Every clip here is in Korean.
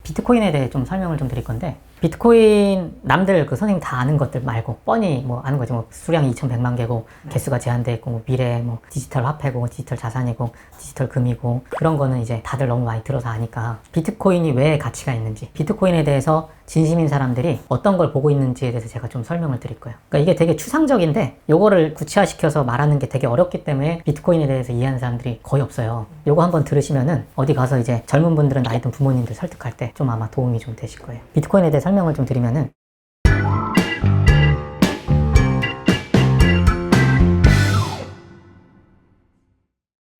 비트코인에 대해 좀 설명을 좀 드릴 건데, 비트코인 남들 그 선생님 다 아는 것들 말고 뻔히 뭐 아는 거지. 뭐 수량이 2100만 개고 개수가 제한돼 있고 뭐 미래 뭐 디지털 화폐고 디지털 자산이고 디지털 금이고 그런 거는 이제 다들 너무 많이 들어서 아니까 비트코인이 왜 가치가 있는지, 비트코인에 대해서 진심인 사람들이 어떤 걸 보고 있는지에 대해서 제가 좀 설명을 드릴 거예요. 그러니까 이게 되게 추상적인데 요거를 구체화시켜서 말하는 게 되게 어렵기 때문에 비트코인에 대해서 이해하는 사람들이 거의 없어요. 요거 한번 들으시면은 어디 가서 이제 젊은 분들은 나이 든 부모님들 설득할 때 좀 아마 도움이 좀 되실 거예요. 비트코인에 대해 설명을 좀 드리면은,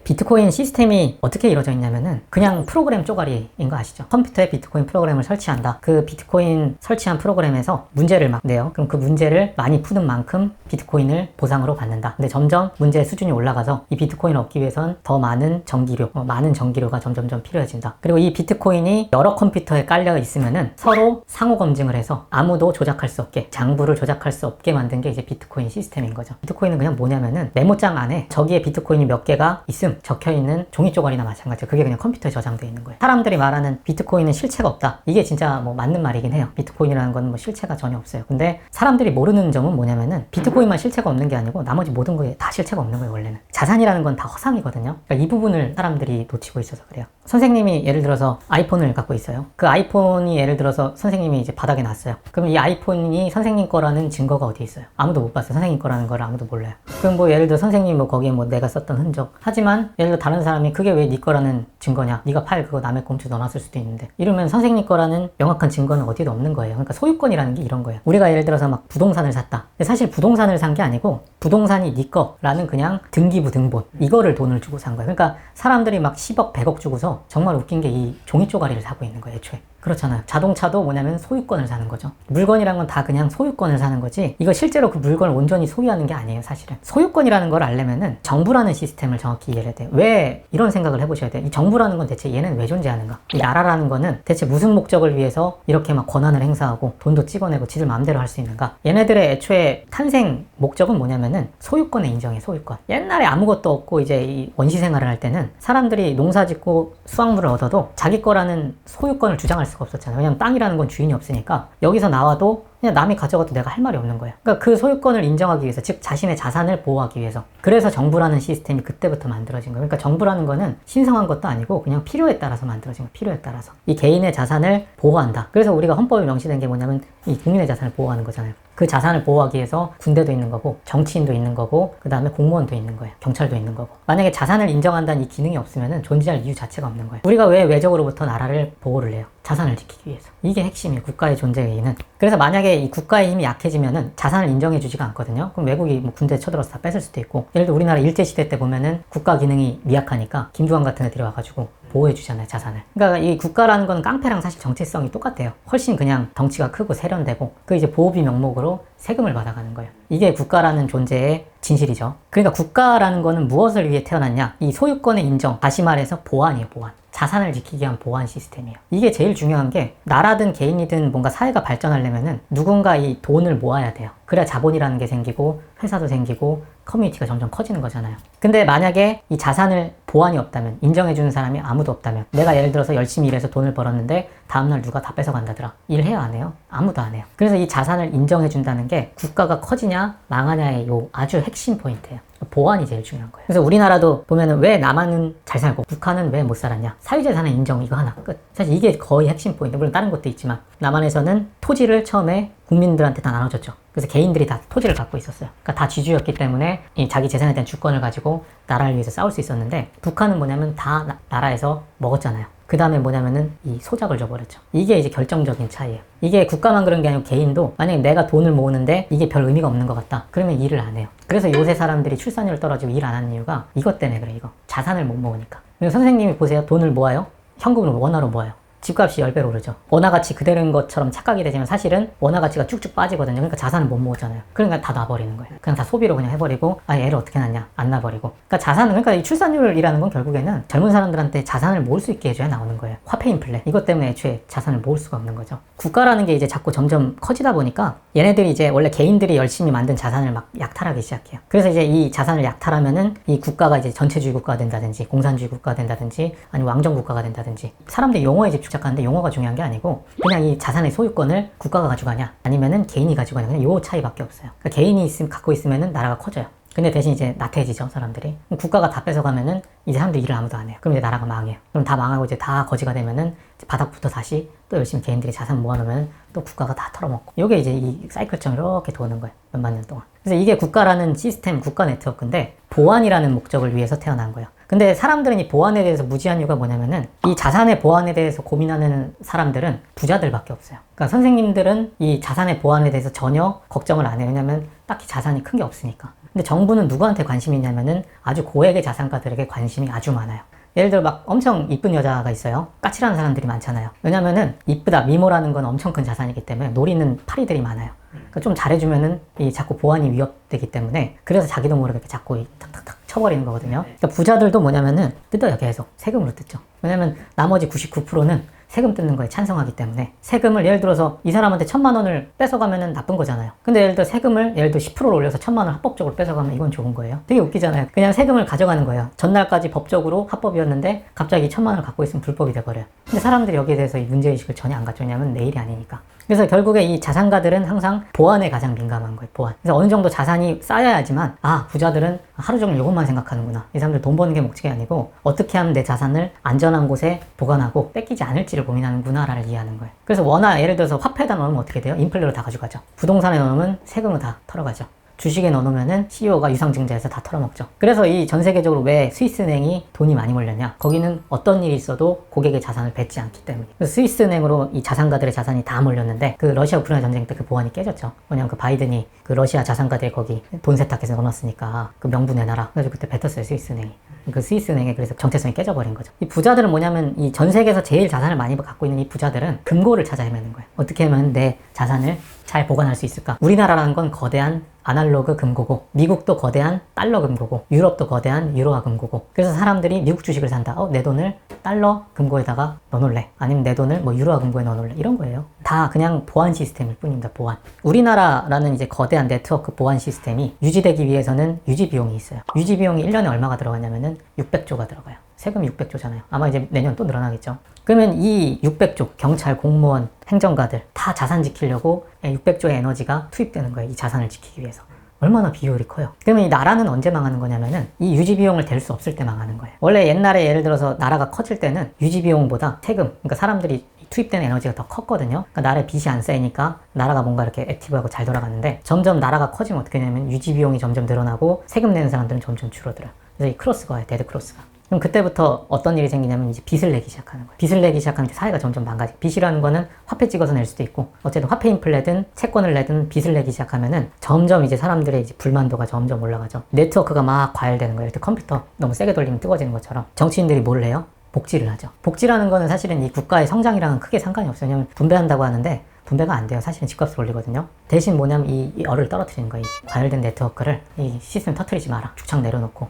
비트코인 시스템이 어떻게 이루어져 있냐면은 그냥 프로그램 쪼가리인 거 아시죠? 컴퓨터에 비트코인 프로그램을 설치한다. 그 비트코인 설치한 프로그램에서 문제를 막 내요. 그럼 그 문제를 많이 푸는 만큼 비트코인을 보상으로 받는다. 근데 점점 문제 수준이 올라가서 이 비트코인을 얻기 위해선 더 많은 전기료, 많은 전기료가 점점점 필요해진다. 그리고 이 비트코인이 여러 컴퓨터에 깔려 있으면은 서로 상호 검증을 해서 아무도 조작할 수 없게, 장부를 조작할 수 없게 만든 게 이제 비트코인 시스템인 거죠. 비트코인은 그냥 뭐냐면은 메모장 안에 저기에 비트코인이 몇 개가 있음 적혀있는 종이 쪼가리나 마찬가지예요. 그게 그냥 컴퓨터에 저장되어 있는 거예요. 사람들이 말하는 비트코인은 실체가 없다, 이게 진짜 뭐 맞는 말이긴 해요. 비트코인이라는 건 뭐 실체가 전혀 없어요. 근데 사람들이 모르는 점은 뭐냐면은 비트코인만 실체가 없는 게 아니고 나머지 모든 거에 다 실체가 없는 거예요. 원래는 자산이라는 건 다 허상이거든요. 그러니까 이 부분을 사람들이 놓치고 있어서 그래요. 선생님이 예를 들어서 아이폰을 갖고 있어요. 그 아이폰이 예를 들어서 선생님이 이제 바닥에 놨어요. 그럼 이 아이폰이 선생님 거라는 증거가 어디 있어요? 아무도 못 봤어요. 선생님 거라는 걸 아무도 몰라요. 그럼 뭐 예를 들어 선생님 뭐 거기에 뭐 내가 썼던 흔적, 하지만 예를 들어 다른 사람이 그게 왜 네 거라는 증거냐, 네가 파일 그거 남의 꽁투 넣어놨을 수도 있는데, 이러면 선생님 거라는 명확한 증거는 어디도 없는 거예요. 그러니까 소유권이라는 게 이런 거예요. 우리가 예를 들어서 막 부동산을 샀다. 근데 사실 부동산을 산 게 아니고 부동산이 네 거라는 그냥 등기부 등본, 이거를 돈을 주고 산 거예요. 그러니까 사람들이 막 10억 100억 주고서 정말 웃긴 게 이 종이 쪼가리를 사고 있는 거예요. 애초에 그렇잖아요. 자동차도 뭐냐면 소유권을 사는 거죠. 물건이란 건 다 그냥 소유권을 사는 거지, 이거 실제로 그 물건을 온전히 소유하는 게 아니에요. 사실은 소유권이라는 걸 알려면은 정부라는 시스템을 정확히 이해해야 돼요. 왜 이런 생각을 해보셔야 돼요. 이 정부라는 건 대체 얘는 왜 존재하는가, 이 나라라는 거는 대체 무슨 목적을 위해서 이렇게 막 권한을 행사하고 돈도 찍어내고 지들 마음대로 할 수 있는가. 얘네들의 애초에 탄생 목적은 뭐냐면은 소유권의 인정이에요. 소유권. 옛날에 아무것도 없고 이제 이 원시 생활을 할 때는 사람들이 농사 짓고 수확물을 얻어도 자기 거라는 소유권을 주장할 수가 없었잖아요. 왜냐면 땅이라는 건 주인이 없으니까 여기서 나와도 그냥 남이 가져가도 내가 할 말이 없는 거예요. 그러니까 그 소유권을 인정하기 위해서, 즉 자신의 자산을 보호하기 위해서, 그래서 정부라는 시스템이 그때부터 만들어진 거예요. 그러니까 정부라는 거는 신성한 것도 아니고 그냥 필요에 따라서 만들어진 거예요. 필요에 따라서 이 개인의 자산을 보호한다. 그래서 우리가 헌법에 명시된 게 뭐냐면 이 국민의 자산을 보호하는 거잖아요. 그 자산을 보호하기 위해서 군대도 있는 거고 정치인도 있는 거고 그 다음에 공무원도 있는 거예요. 경찰도 있는 거고. 만약에 자산을 인정한다는 이 기능이 없으면 존재할 이유 자체가 없는 거예요. 우리가 왜 외적으로부터 나라를 보호를 해요? 자산을 지키기 위해서. 이게 핵심이에요. 국가의 존재의 이유는. 그래서 만약에 이 국가의 힘이 약해지면은 자산을 인정해 주지가 않거든요. 그럼 외국이 뭐 군대에 쳐들어서 다 뺏을 수도 있고, 예를 들어 우리나라 일제시대 때 보면은 국가 기능이 미약하니까 김두한 같은 애들이 와가지고 보호해 주잖아요. 자산을. 그러니까 이 국가라는 건 깡패랑 사실 정체성이 똑같아요. 훨씬 그냥 덩치가 크고 세련되고 그 이제 보호비 명목으로 세금을 받아가는 거예요. 이게 국가라는 존재의 진실이죠. 그러니까 국가라는 거는 무엇을 위해 태어났냐, 이 소유권의 인정, 다시 말해서 보안이에요. 보안. 자산을 지키기 위한 보안 시스템이에요. 이게 제일 중요한 게, 나라든 개인이든 뭔가 사회가 발전하려면은 누군가 이 돈을 모아야 돼요. 그래야 자본이라는 게 생기고 회사도 생기고 커뮤니티가 점점 커지는 거잖아요. 근데 만약에 이 자산을 보안이 없다면, 인정해주는 사람이 아무도 없다면, 내가 예를 들어서 열심히 일해서 돈을 벌었는데 다음날 누가 다 뺏어간다더라. 일해요 안 해요? 아무도 안 해요. 그래서 이 자산을 인정해준다는 게 국가가 커지냐 망하냐의 요 아주 핵심 포인트예요. 보안이 제일 중요한 거예요. 그래서 우리나라도 보면은 왜 남한은 잘 살고 북한은 왜 못 살았냐, 사유재산의 인정, 이거 하나 끝. 사실 이게 거의 핵심 포인트. 물론 다른 것도 있지만 남한에서는 토지를 처음에 국민들한테 다 나눠줬죠. 그래서 개인들이 다 토지를 갖고 있었어요. 그러니까 다 쥐주였기 때문에 이 자기 재산에 대한 주권을 가지고 나라를 위해서 싸울 수 있었는데, 북한은 뭐냐면 다 나라에서 먹었잖아요. 그 다음에 뭐냐면은 이 소작을 줘버렸죠. 이게 이제 결정적인 차이예요. 이게 국가만 그런 게 아니고 개인도, 만약에 내가 돈을 모으는데 이게 별 의미가 없는 것 같다, 그러면 일을 안 해요. 그래서 요새 사람들이 출산율 떨어지고 일 안 하는 이유가 이것 때문에 그래. 이거 자산을 못 모으니까. 선생님이 보세요. 돈을 모아요. 현금으로, 원화로 모아요. 집값이 10배로 오르죠. 원화가치 그대로인 것처럼 착각이 되지만 사실은 원화가치가 쭉쭉 빠지거든요. 그러니까 자산을 못 모으잖아요. 그러니까 다 놔버리는 거예요. 그냥 다 소비로 그냥 해버리고, 아 얘를 어떻게 낳냐, 안 놔버리고. 그러니까 자산은, 그러니까 이 출산율이라는 건 결국에는 젊은 사람들한테 자산을 모을 수 있게 해줘야 나오는 거예요. 화폐 인플레, 이것 때문에 애초에 자산을 모을 수가 없는 거죠. 국가라는 게 이제 자꾸 점점 커지다 보니까 얘네들이 이제 원래 개인들이 열심히 만든 자산을 막 약탈하기 시작해요. 그래서 이제 이 자산을 약탈하면은 이 국가가 이제 전체주의 국가가 된다든지 공산주의 국가가 된다든지 아니면 왕정 국가가 된다든지, 사람들이 용어에 집중 집착하는데 용어가 중요한 게 아니고 그냥 이 자산의 소유권을 국가가 가져가냐 아니면은 개인이 가지고 가냐 그냥 요 차이밖에 없어요. 그러니까 개인이 갖고 있으면은 나라가 커져요. 근데 대신 이제 나태해지죠, 사람들이. 그럼 국가가 다 뺏어가면은 이제 사람들이 일을 아무도 안 해요. 그럼 이제 나라가 망해요. 그럼 다 망하고 이제 다 거지가 되면은 이제 바닥부터 다시 또 열심히 개인들이 자산 모아놓으면 또 국가가 다 털어먹고. 요게 이제 이 사이클처럼 이렇게 도는 거예요. 몇만 년 동안. 그래서 이게 국가라는 시스템, 국가 네트워크인데 보안이라는 목적을 위해서 태어난 거예요. 근데 사람들은 이 보안에 대해서 무지한 이유가 뭐냐면은 이 자산의 보안에 대해서 고민하는 사람들은 부자들밖에 없어요. 그러니까 선생님들은 이 자산의 보안에 대해서 전혀 걱정을 안 해요. 왜냐면 딱히 자산이 큰 게 없으니까. 근데 정부는 누구한테 관심이 있냐면은 아주 고액의 자산가들에게 관심이 아주 많아요. 예를 들어 막 엄청 이쁜 여자가 있어요. 까칠한 사람들이 많잖아요. 왜냐면은 이쁘다, 미모라는 건 엄청 큰 자산이기 때문에 노리는 파리들이 많아요. 그러니까 좀 잘해주면은 이 자꾸 보안이 위협되기 때문에 그래서 자기도 모르게 이렇게 자꾸 탁탁탁 쳐버리는 거거든요. 그러니까 부자들도 뭐냐면은 뜯어요, 계속. 세금으로 뜯죠. 왜냐면 나머지 99%는 세금 뜯는 거에 찬성하기 때문에 세금을 예를 들어서 이 사람한테 1,000만 원을 뺏어가면은 나쁜 거잖아요. 근데 예를 들어 세금을 예를 들어 10%를 올려서 1,000만 원 합법적으로 뺏어가면 이건 좋은 거예요. 되게 웃기잖아요. 그냥 세금을 가져가는 거예요. 전날까지 법적으로 합법이었는데 갑자기 1,000만 원을 갖고 있으면 불법이 돼버려요. 근데 사람들이 여기에 대해서 이 문제의식을 전혀 안 갖죠. 왜냐면 내일이 아니니까. 그래서 결국에 이 자산가들은 항상 보안에 가장 민감한 거예요. 보안. 그래서 어느 정도 자산이 쌓여야지만 아, 부자들은 하루 종일 이것만 생각하는구나. 이 사람들 돈 버는 게 목적이 아니고 어떻게 하면 내 자산을 안전한 곳에 보관하고 뺏기지 않을지를 고민하는구나를 이해하는 거예요. 그래서 워낙 예를 들어서 화폐에다 넣으면 어떻게 돼요? 인플레로 다 가져가죠. 부동산에 넣으면 세금으로 다 털어가죠. 주식에 넣어놓으면은 CEO가 유상증자해서 다 털어먹죠. 그래서 이 전 세계적으로 왜 스위스은행이 돈이 많이 몰렸냐? 거기는 어떤 일이 있어도 고객의 자산을 뱉지 않기 때문에. 그래서 스위스은행으로 이 자산가들의 자산이 다 몰렸는데 그 러시아 우크라이나 전쟁 때 그 보안이 깨졌죠. 왜냐면 그 바이든이 그 러시아 자산가들 거기 돈 세탁해서 넣어놨으니까 그 명부 내놔라. 그래서 그때 뱉었어요, 스위스은행이. 그 스위스은행의 그래서 정체성이 깨져버린 거죠. 이 부자들은 뭐냐면 이 전 세계에서 제일 자산을 많이 갖고 있는 이 부자들은 금고를 찾아 헤매는 거예요. 어떻게 하면 내 자산을 잘 보관할 수 있을까? 우리나라라는 건 거대한 아날로그 금고고, 미국도 거대한 달러 금고고, 유럽도 거대한 유로화 금고고. 그래서 사람들이 미국 주식을 산다. 내 돈을 달러 금고에다가 넣어놓을래. 아니면 내 돈을 뭐 유로화 금고에 넣어놓을래. 이런 거예요. 다 그냥 보안 시스템일 뿐입니다. 보안. 우리나라라는 이제 거대한 네트워크 보안 시스템이 유지되기 위해서는 유지 비용이 있어요. 유지 비용이 1년에 얼마가 들어가냐면은 600조가 들어가요. 세금이 600조잖아요. 아마 이제 내년 또 늘어나겠죠. 그러면 이 600조, 경찰, 공무원, 행정가들 다 자산 지키려고 600조의 에너지가 투입되는 거예요. 이 자산을 지키기 위해서. 얼마나 비효율이 커요. 그러면 이 나라는 언제 망하는 거냐면은 이 유지 비용을 댈 수 없을 때 망하는 거예요. 원래 옛날에 예를 들어서 나라가 커질 때는 유지 비용보다 세금, 그러니까 사람들이 투입되는 에너지가 더 컸거든요. 그러니까 나라에 빚이 안 쌓이니까 나라가 뭔가 이렇게 액티브하고 잘 돌아가는데 점점 나라가 커지면 어떻게 되냐면 유지 비용이 점점 늘어나고 세금 내는 사람들은 점점 줄어들어요. 그래서 이 크로스가 와요. 데드 크로스가. 그럼 그때부터 어떤 일이 생기냐면 이제 빚을 내기 시작하는 거예요. 빚을 내기 시작하면 사회가 점점 망가지고, 빚이라는 거는 화폐 찍어서 낼 수도 있고 어쨌든 화폐 인플레든 채권을 내든 빚을 내기 시작하면은 점점 이제 사람들의 이제 불만도가 점점 올라가죠. 네트워크가 막 과열되는 거예요. 이렇게 컴퓨터 너무 세게 돌리면 뜨거워지는 것처럼. 정치인들이 뭘 해요? 복지를 하죠. 복지라는 거는 사실은 이 국가의 성장이랑은 크게 상관이 없어요. 왜냐면 분배한다고 하는데 분배가 안 돼요. 사실은 집값을 올리거든요. 대신 뭐냐면 이 얼을 떨어뜨리는 거예요. 이 과열된 네트워크를 이 시스템 터뜨리지 마라. 죽창 내려놓고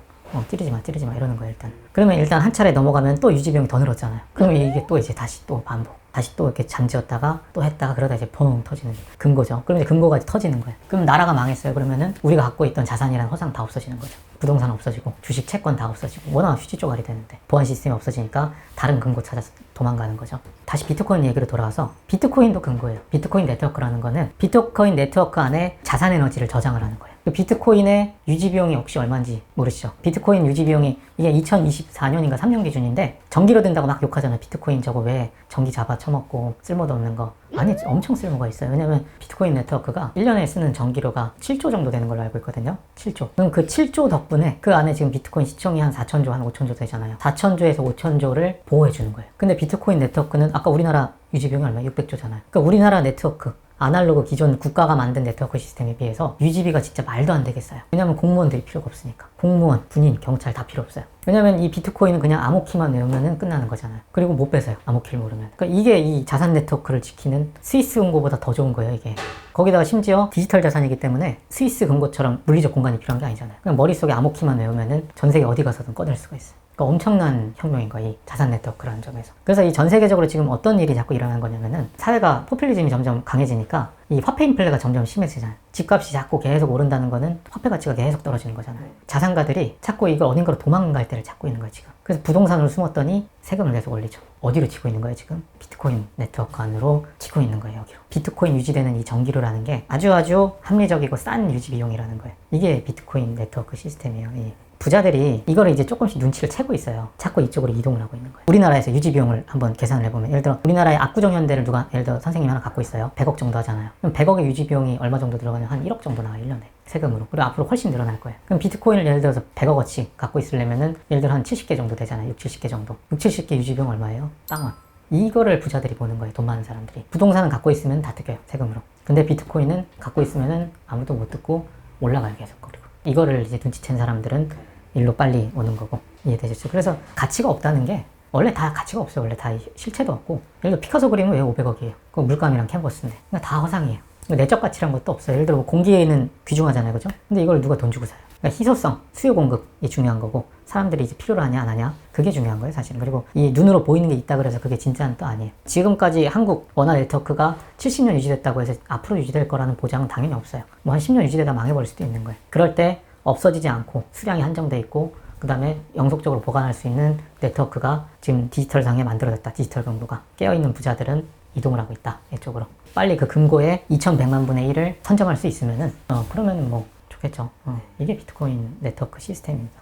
찌르지 마 이러는 거예요. 그러면 일단 한 차례 넘어가면 또 유지비용이 더 늘었잖아요. 그러면 이게 또 이제 다시 또 반복, 다시 또 이렇게 잔지었다가 또 했다가 그러다 이제 펑 터지는 금고죠. 그러면 이제 금고가 터지는 거예요. 그럼 나라가 망했어요. 그러면은 우리가 갖고 있던 자산이란 허상 다 없어지는 거죠. 부동산 없어지고 주식 채권 다 없어지고 워낙 휴지 쪼가리 되는데 보안 시스템이 없어지니까 다른 금고 찾아서 도망가는 거죠. 다시 비트코인 얘기로 돌아와서 비트코인도 금고예요. 비트코인 네트워크라는 거는 비트코인 네트워크 안에 자산 에너지를 저장을 하는 거예요. 비트코인의 유지 비용이 혹시 얼마인지 모르시죠? 비트코인 유지 비용이 이게 2024년인가 3년 기준인데 전기료 든다고 막 욕하잖아요. 비트코인 저거 왜 전기 잡아 처먹고 쓸모도 없는 거. 아니, 엄청 쓸모가 있어요. 왜냐면 비트코인 네트워크가 1년에 쓰는 전기료가 7조 정도 되는 걸로 알고 있거든요. 7조. 그럼 그 7조 덕분에 그 안에 지금 비트코인 시총이 한 4천조, 한 5천조 되잖아요. 4천조에서 5천조를 보호해주는 거예요. 근데 비트코인 네트워크는 아까 우리나라 유지 비용이 얼마? 600조잖아요. 그러니까 우리나라 네트워크 아날로그 기존 국가가 만든 네트워크 시스템에 비해서 유지비가 진짜 말도 안 되겠어요. 왜냐면 공무원들이 필요가 없으니까. 공무원, 군인, 경찰 다 필요 없어요. 왜냐면 이 비트코인은 그냥 암호키만 외우면 끝나는 거잖아요. 그리고 못 뺏어요. 암호키를 모르면. 그러니까 이게 이 자산 네트워크를 지키는 스위스 금고보다 더 좋은 거예요, 이게. 거기다가 심지어 디지털 자산이기 때문에 스위스 금고처럼 물리적 공간이 필요한 게 아니잖아요. 그냥 머릿속에 암호키만 외우면은 전 세계 어디 가서든 꺼낼 수가 있어요. 그러니까 엄청난 혁명인 거예요, 이 자산 네트워크라는 점에서. 그래서 이 전 세계적으로 지금 어떤 일이 자꾸 일어나는 거냐면은 사회가 포퓰리즘이 점점 강해지니까 이 화폐 인플레가 점점 심해지잖아요. 집값이 자꾸 계속 오른다는 거는 화폐 가치가 계속 떨어지는 거잖아요. 자산가들이 자꾸 이걸 어딘가로 도망갈 때를 찾고 있는 거예요, 지금. 그래서 부동산으로 숨었더니 세금을 계속 올리죠. 어디로 치고 있는 거예요 지금? 비트코인 네트워크 안으로 치고 있는 거예요. 여기로. 비트코인 유지되는 이 전기료라는 게 아주 합리적이고 싼 유지 비용이라는 거예요. 이게 비트코인 네트워크 시스템이에요. 이 부자들이 이거를 이제 조금씩 눈치를 채고 있어요. 자꾸 이쪽으로 이동을 하고 있는 거예요. 우리나라에서 유지 비용을 한번 계산을 해보면, 예를 들어 우리나라의 압구정 현대를 누가 예를 들어 선생님이 하나 갖고 있어요. 100억 정도 하잖아요. 그럼 100억의 유지 비용이 얼마 정도 들어가면 한 1억 정도 나와요. 1년에. 세금으로. 그리고 앞으로 훨씬 늘어날 거예요. 그럼 비트코인을 예를 들어서 100억어치 갖고 있으려면은 예를 들어 한 70개 정도 되잖아요. 60, 70개 정도. 60, 70개 유지 비용 얼마예요? 빵원. 이거를 부자들이 보는 거예요. 돈 많은 사람들이. 부동산은 갖고 있으면 다 뜯겨요. 세금으로. 근데 비트코인은 갖고 있으면은 아무도 못 뜯고 올라가요. 계속. 그리고 이거를 이제 눈치챈 사람들은 일로 빨리 오는 거고. 이해되셨죠? 그래서 가치가 없다는 게 원래 다 가치가 없어요. 원래 다 실체도 없고. 예를 들어 피카소 그림은 왜 500억이에요? 그 물감이랑 캔버스인데. 그러니까 다 허상이에요. 내적 가치란 것도 없어요. 예를 들어 뭐 공기에는 귀중하잖아요. 그죠? 근데 이걸 누가 돈 주고 사요? 그러니까 희소성, 수요 공급이 중요한 거고, 사람들이 이제 필요로 하냐 안 하냐, 그게 중요한 거예요 사실은. 그리고 이 눈으로 보이는 게 있다 그래서 그게 진짜는 또 아니에요. 지금까지 한국 원화 네트워크가 70년 유지됐다고 해서 앞으로 유지될 거라는 보장은 당연히 없어요. 뭐 한 10년 유지되다 망해버릴 수도 있는 거예요. 그럴 때 없어지지 않고 수량이 한정돼 있고, 그 다음에 영속적으로 보관할 수 있는 네트워크가 지금 디지털상에 만들어졌다. 디지털 금고가. 깨어있는 부자들은 이동을 하고 있다. 이쪽으로. 빨리 그 금고의 2100만 분의 1을 선점할 수 있으면은 그러면 뭐 좋겠죠. 이게 비트코인 네트워크 시스템입니다.